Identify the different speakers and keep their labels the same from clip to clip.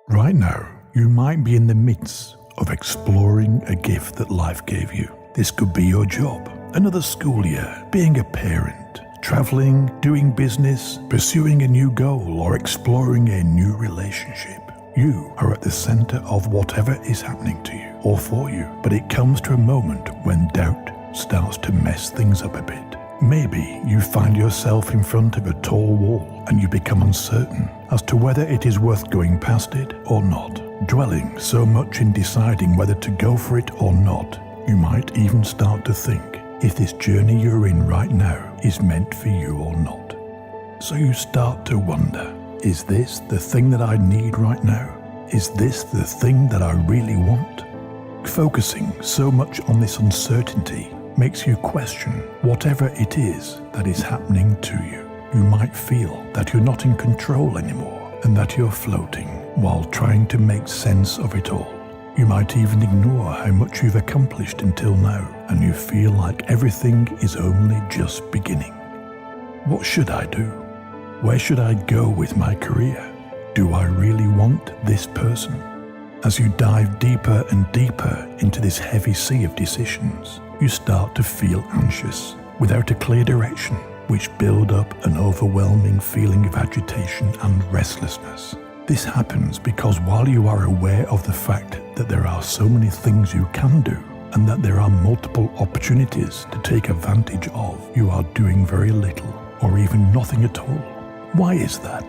Speaker 1: Right now, you might be in the midst of exploring a gift that life gave you. This could be your job, another school year, being a parent, traveling, doing business, pursuing a new goal, or exploring a new relationship. You are at the center of whatever is happening to you or for you, but it comes to a moment when doubt starts to mess things up a bit. Maybe you find yourself in front of a tall wall and you become uncertain as to whether it is worth going past it or not. Dwelling so much in deciding whether to go for it or not, you might even start to think if this journey you're in right now is meant for you or not. So you start to wonder, is this the thing that I need right now? Is this the thing that I really want? Focusing so much on this uncertainty makes you question whatever it is that is happening to you. You might feel that you're not in control anymore and that you're floating while trying to make sense of it all. You might even ignore how much you've accomplished until now, and you feel like everything is only just beginning. What should I do? Where should I go with my career? Do I really want this person? As you dive deeper and deeper into this heavy sea of decisions, you start to feel anxious, without a clear direction, which build up an overwhelming feeling of agitation and restlessness. This happens because while you are aware of the fact that there are so many things you can do, and that there are multiple opportunities to take advantage of, you are doing very little, or even nothing at all. Why is that?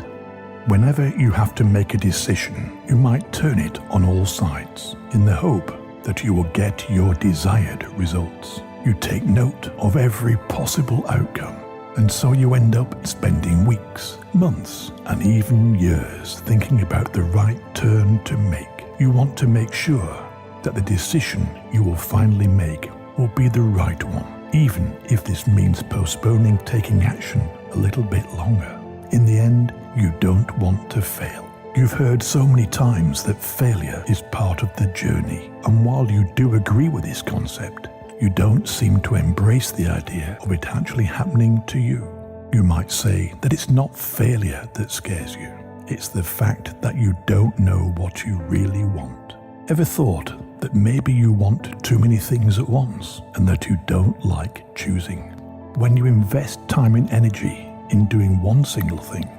Speaker 1: Whenever you have to make a decision, you might turn it on all sides, in the hope that you will get your desired results. You take note of every possible outcome, and so you end up spending weeks, months, and even years thinking about the right turn to make. You want to make sure that the decision you will finally make will be the right one, even if this means postponing taking action a little bit longer. In the end, you don't want to fail. You've heard so many times that failure is part of the journey, and while you do agree with this concept, you don't seem to embrace the idea of it actually happening to you. You might say that it's not failure that scares you, it's the fact that you don't know what you really want. Ever thought that maybe you want too many things at once and that you don't like choosing? When you invest time and energy in doing one single thing,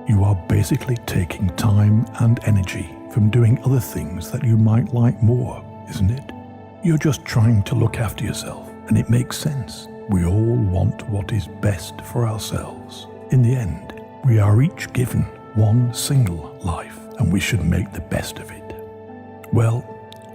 Speaker 1: you are basically taking time and energy from doing other things that you might like more, isn't it? You're just trying to look after yourself, and it makes sense. We all want what is best for ourselves. In the end, we are each given one single life, and we should make the best of it. Well,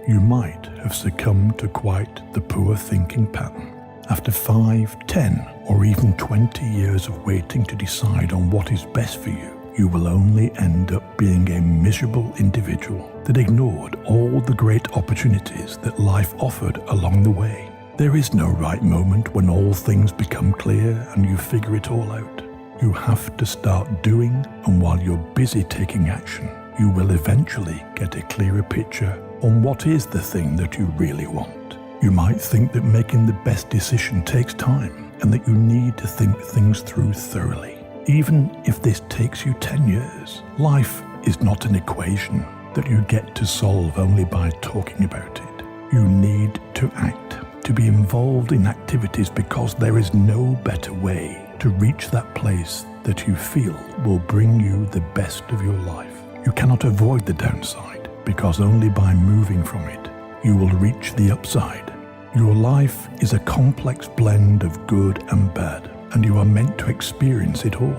Speaker 1: you might have succumbed to quite the poor thinking pattern. After 5, 10, or even 20 years of waiting to decide on what is best for you, you will only end up being a miserable individual that ignored all the great opportunities that life offered along the way. There is no right moment when all things become clear and you figure it all out. You have to start doing, and while you're busy taking action, you will eventually get a clearer picture on what is the thing that you really want. You might think that making the best decision takes time and that you need to think things through thoroughly. Even if this takes you 10 years, life is not an equation that you get to solve only by talking about it. You need to act, to be involved in activities, because there is no better way to reach that place that you feel will bring you the best of your life. You cannot avoid the downside, because only by moving from it, you will reach the upside. Your life is a complex blend of good and bad, and you are meant to experience it all.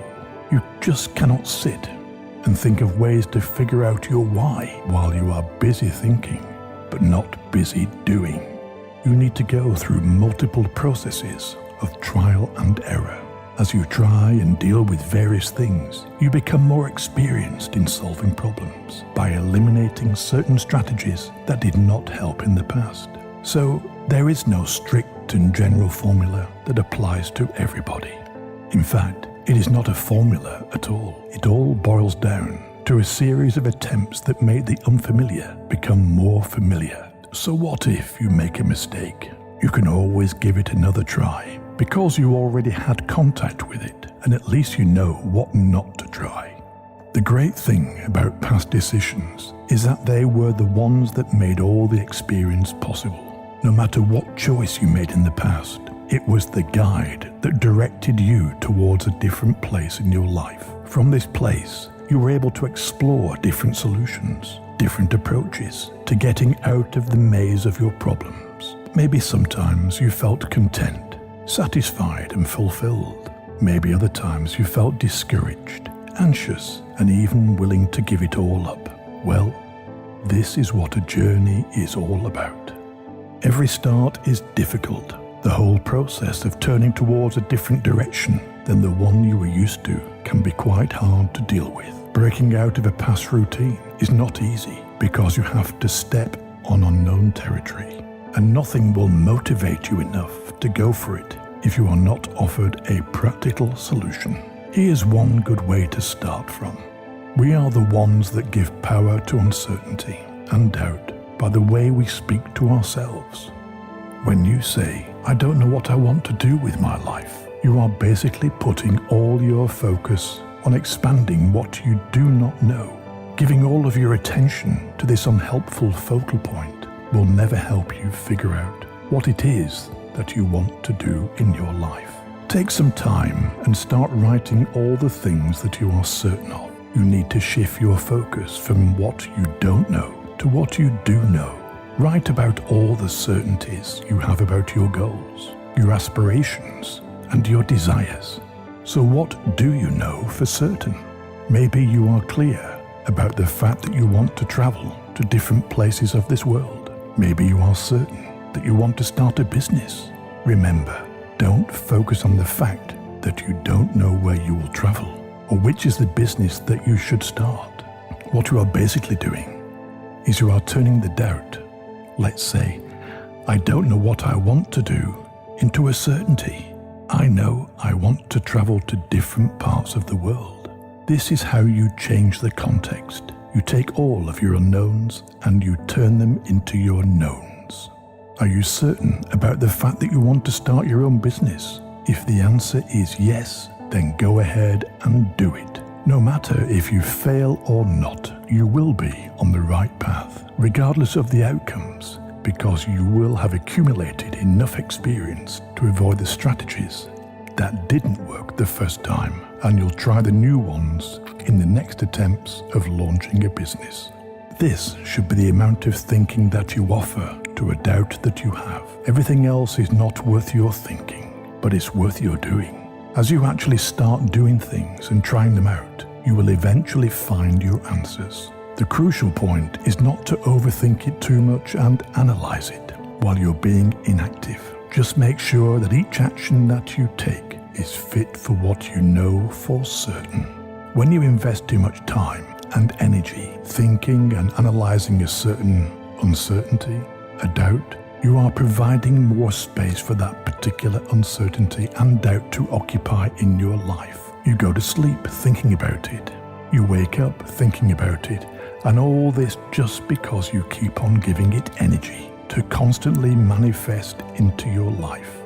Speaker 1: You just cannot sit and think of ways to figure out your why while you are busy thinking, but not busy doing. You need to go through multiple processes of trial and error. As you try and deal with various things, you become more experienced in solving problems by eliminating certain strategies that did not help in the past. So there is no strict and general formula that applies to everybody. In fact, it is not a formula at all. It all boils down to a series of attempts that make the unfamiliar become more familiar. So what if you make a mistake? You can always give it another try, because you already had contact with it, and at least you know what not to try. The great thing about past decisions is that they were the ones that made all the experience possible. No matter what choice you made in the past, it was the guide that directed you towards a different place in your life. From this place, you were able to explore different solutions, different approaches to getting out of the maze of your problems. Maybe sometimes you felt content, satisfied and fulfilled. Maybe other times you felt discouraged, anxious, and even willing to give it all up. Well, this is what a journey is all about. Every start is difficult. The whole process of turning towards a different direction than the one you were used to can be quite hard to deal with. Breaking out of a past routine is not easy because you have to step on unknown territory, and nothing will motivate you enough to go for it if you are not offered a practical solution. Here's one good way to start from. We are the ones that give power to uncertainty and doubt by the way we speak to ourselves. When you say, "I don't know what I want to do with my life," you are basically putting all your focus on expanding what you do not know. Giving all of your attention to this unhelpful focal point will never help you figure out what it is that you want to do in your life. Take some time and start writing all the things that you are certain of. You need to shift your focus from what you don't know to what you do know. Write about all the certainties you have about your goals, your aspirations, and your desires. So what do you know for certain? Maybe you are clear about the fact that you want to travel to different places of this world. Maybe you are certain that you want to start a business. Remember, don't focus on the fact that you don't know where you will travel or which is the business that you should start. What you are basically doing is you are turning the doubt, let's say, "I don't know what I want to do," into a certainty. I know I want to travel to different parts of the world. This is how you change the context. You take all of your unknowns and you turn them into your knowns. Are you certain about the fact that you want to start your own business? If the answer is yes, then go ahead and do it. No matter if you fail or not, you will be on the right path, regardless of the outcomes, because you will have accumulated enough experience to avoid the strategies that didn't work the first time, and you'll try the new ones in the next attempts of launching a business. This should be the amount of thinking that you offer to a doubt that you have. Everything else is not worth your thinking, but it's worth your doing. As you actually start doing things and trying them out, you will eventually find your answers. The crucial point is not to overthink it too much and analyze it while you're being inactive. Just make sure that each action that you take is fit for what you know for certain. When you invest too much time and energy thinking and analyzing a certain uncertainty, a doubt, you are providing more space for that particular uncertainty and doubt to occupy in your life. You go to sleep thinking about it. You wake up thinking about it. And all this just because you keep on giving it energy to constantly manifest into your life.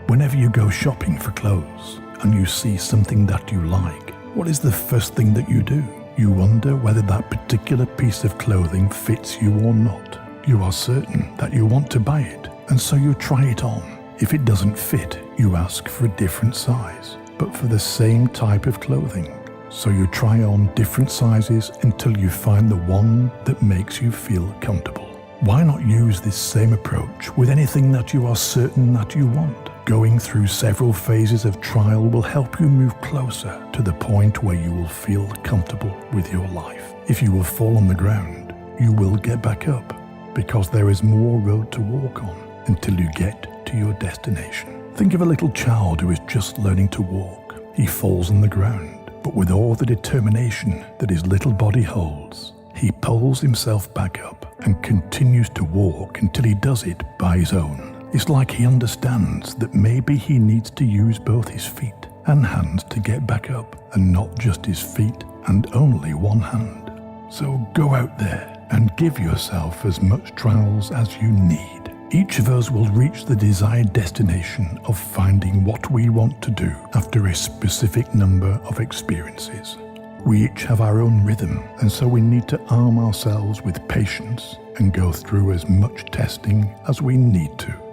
Speaker 1: Whenever you go shopping for clothes and you see something that you like, what is the first thing that you do? You wonder whether that particular piece of clothing fits you or not. You are certain that you want to buy it, and so you try it on. If it doesn't fit, you ask for a different size, but for the same type of clothing. So you try on different sizes until you find the one that makes you feel comfortable. Why not use this same approach with anything that you are certain that you want? Going through several phases of trial will help you move closer to the point where you will feel comfortable with your life. If you will fall on the ground, you will get back up, because there is more road to walk on until you get to your destination. Think of a little child who is just learning to walk. He falls on the ground, but with all the determination that his little body holds, he pulls himself back up and continues to walk until he does it by his own. It's like he understands that maybe he needs to use both his feet and hands to get back up, and not just his feet and only one hand. So go out there and give yourself as much trials as you need. Each of us will reach the desired destination of finding what we want to do after a specific number of experiences. We each have our own rhythm, and so we need to arm ourselves with patience and go through as much testing as we need to.